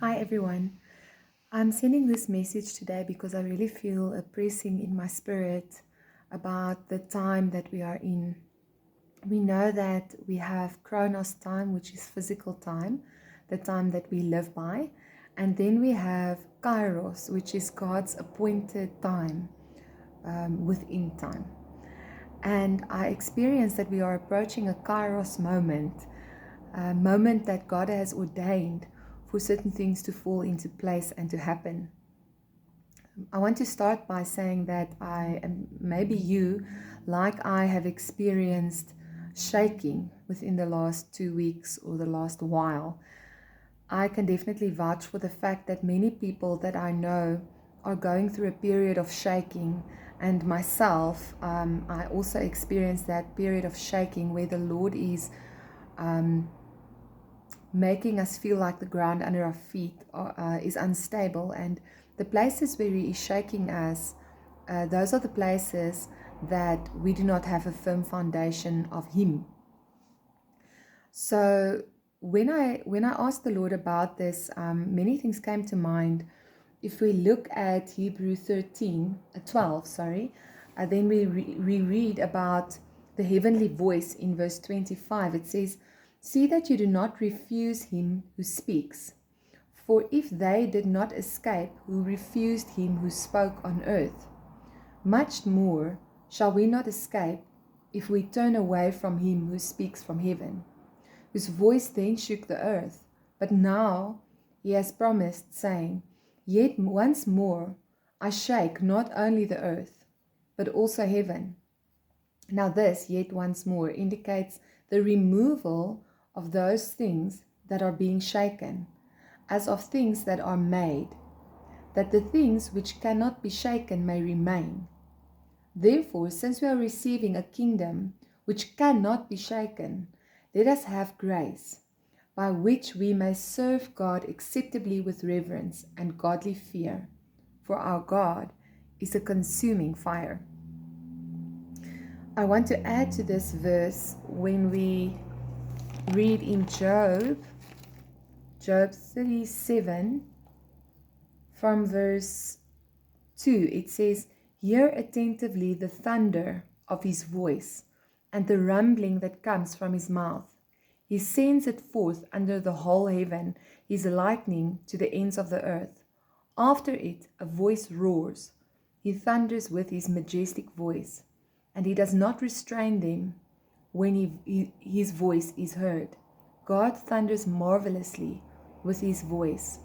Hi everyone. I'm sending this message today because I really feel a pressing in my spirit about the time that we are in. We know that we have Chronos time, which is physical time, the time that we live by, and then we have Kairos, which is God's appointed time within time. And I experience that we are approaching a Kairos moment, a moment that God has ordained for certain things to fall into place and to happen. I want to start by saying that I am, maybe you, like I, have experienced shaking within the last 2 weeks or the last while. I can definitely vouch for the fact that many people that I know are going through a period of shaking, and myself, I also experienced that period of shaking where the Lord is making us feel like the ground under our feet is unstable, and the places where He is shaking us, those are the places that we do not have a firm foundation of Him. So when I asked the Lord about this, many things came to mind. If we look at Hebrew 12, then we read about the heavenly voice in verse 25. It says, "See that you do not refuse him who speaks. For if they did not escape who refused him who spoke on earth, much more shall we not escape if we turn away from him who speaks from heaven, whose voice then shook the earth. But now he has promised, saying, Yet once more I shake not only the earth, but also heaven." Now this, yet once more, indicates the removal of those things that are being shaken, as of things that are made, that the things which cannot be shaken may remain. Therefore, since we are receiving a kingdom which cannot be shaken, let us have grace, by which we may serve God acceptably with reverence and godly fear, for our God is a consuming fire. I want to add to this verse when we read in Job 37, from verse 2, it says, "Hear attentively the thunder of his voice, and the rumbling that comes from his mouth. He sends it forth under the whole heaven, his lightning to the ends of the earth. After it a voice roars. He thunders with his majestic voice, and he does not restrain them when his voice is heard. God thunders marvelously with his voice.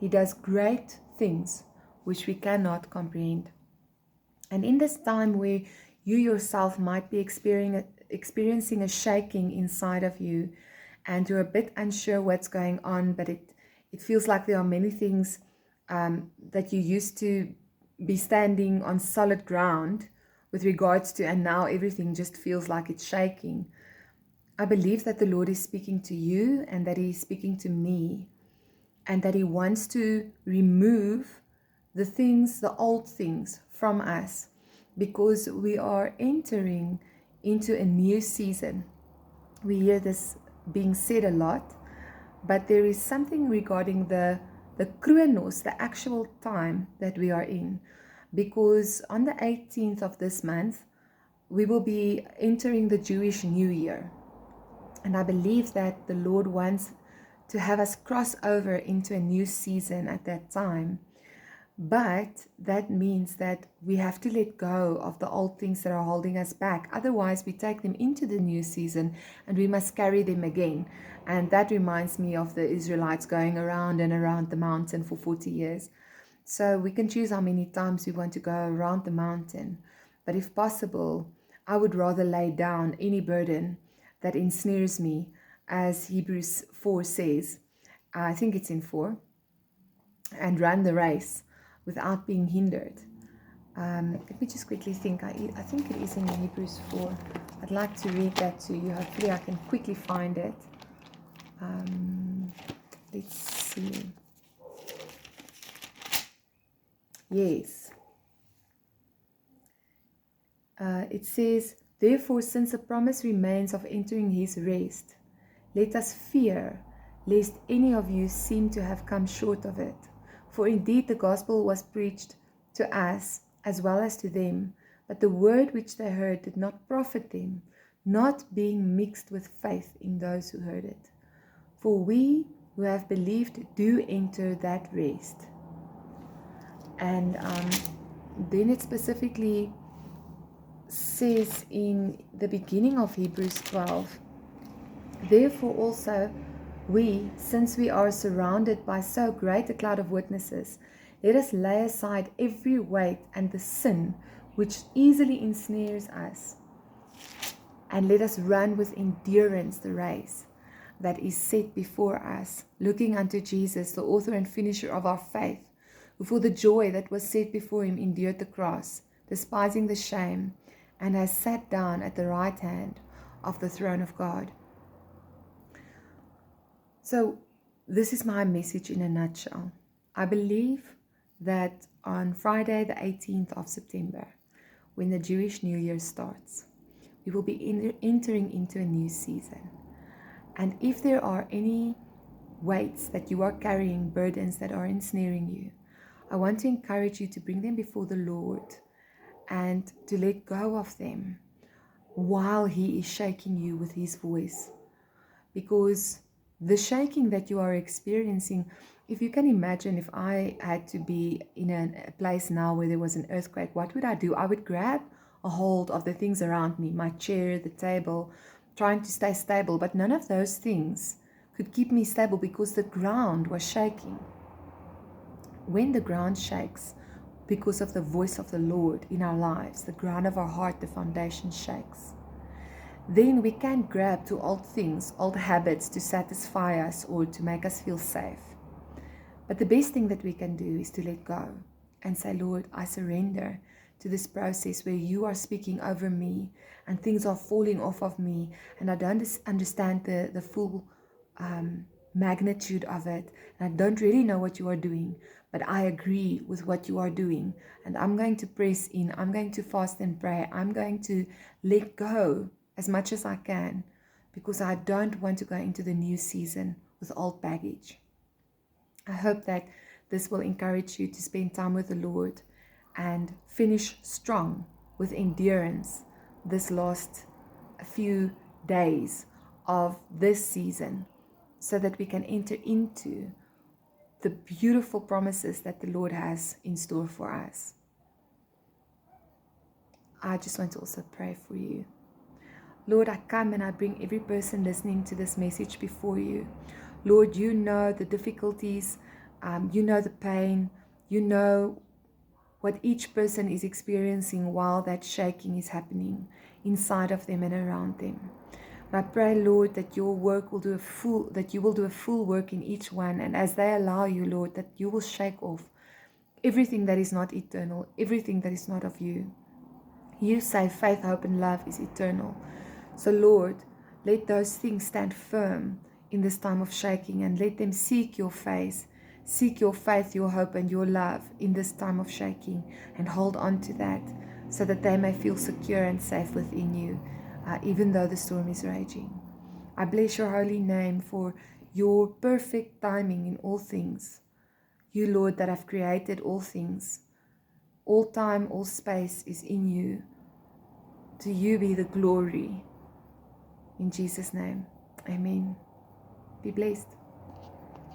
He does great things which we cannot comprehend." And in this time where you yourself might be experiencing a shaking inside of you, and you're a bit unsure what's going on, but it feels like there are many things that you used to be standing on solid ground with regards to, and now everything just feels like it's shaking. I believe that the Lord is speaking to you, and that He is speaking to me, and that He wants to remove the things, the old things from us, because we are entering into a new season. We hear this being said a lot, but there is something regarding the chronos, the actual time that we are in, because on the 18th of this month, we will be entering the Jewish New Year. And I believe that the Lord wants to have us cross over into a new season at that time. But that means that we have to let go of the old things that are holding us back. Otherwise, we take them into the new season and we must carry them again. And that reminds me of the Israelites going around and around the mountain for 40 years. So we can choose how many times we want to go around the mountain. But if possible, I would rather lay down any burden that ensnares me, as Hebrews 4 says. I think it's in 4. And run the race without being hindered. Let me just quickly think. I think it is in Hebrews 4. I'd like to read that to you. Hopefully I can quickly find it. Let's see. Yes. It says, "Therefore, since a promise remains of entering his rest, let us fear, lest any of you seem to have come short of it. For indeed the gospel was preached to us as well as to them, but the word which they heard did not profit them, not being mixed with faith in those who heard it. For we who have believed do enter that rest. And then it specifically says in the beginning of Hebrews 12, therefore also we, since we are surrounded by so great a cloud of witnesses, let us lay aside every weight and the sin which easily ensnares us, and let us run with endurance the race that is set before us, looking unto Jesus, the author and finisher of our faith, who for the joy that was set before him endured the cross, despising the shame, and has sat down at the right hand of the throne of God. So this is my message in a nutshell. I believe that on Friday the 18th of September, when the Jewish New Year starts, we will be entering into a new season. And if there are any weights that you are carrying, burdens that are ensnaring you, I want to encourage you to bring them before the Lord and to let go of them while He is shaking you with His voice. Because the shaking that you are experiencing, if you can imagine, if I had to be in a place now where there was an earthquake, what would I do? I would grab a hold of the things around me, my chair, the table, trying to stay stable, but none of those things could keep me stable because the ground was shaking. When the ground shakes because of the voice of the Lord in our lives, the ground of our heart, the foundation shakes, then we can't grab to old things, old habits to satisfy us or to make us feel safe. But the best thing that we can do is to let go and say, Lord, I surrender to this process where you are speaking over me and things are falling off of me and I don't understand the full magnitude of it, and I don't really know what you are doing, but I agree with what you are doing, and I'm going to press in, I'm going to fast and pray, I'm going to let go as much as I can, because I don't want to go into the new season with old baggage. I hope that this will encourage you to spend time with the Lord and finish strong with endurance this last few days of this season, so that we can enter into the beautiful promises that the Lord has in store for us. I just want to also pray for you. Lord, I come and I bring every person listening to this message before you. Lord, you know the difficulties, you know the pain, you know what each person is experiencing while that shaking is happening inside of them and around them. I pray, Lord, that your work will do that you will do a full work in each one, and as they allow you, Lord, that you will shake off everything that is not eternal, everything that is not of you. You say faith, hope, and love is eternal. So, Lord, let those things stand firm in this time of shaking, and let them seek your face, seek your faith, your hope, and your love in this time of shaking, and hold on to that so that they may feel secure and safe within you, even though the storm is raging. I bless your holy name for your perfect timing in all things. You, Lord, that have created all things. All time, all space is in you. To you be the glory. In Jesus' name, amen. Be blessed.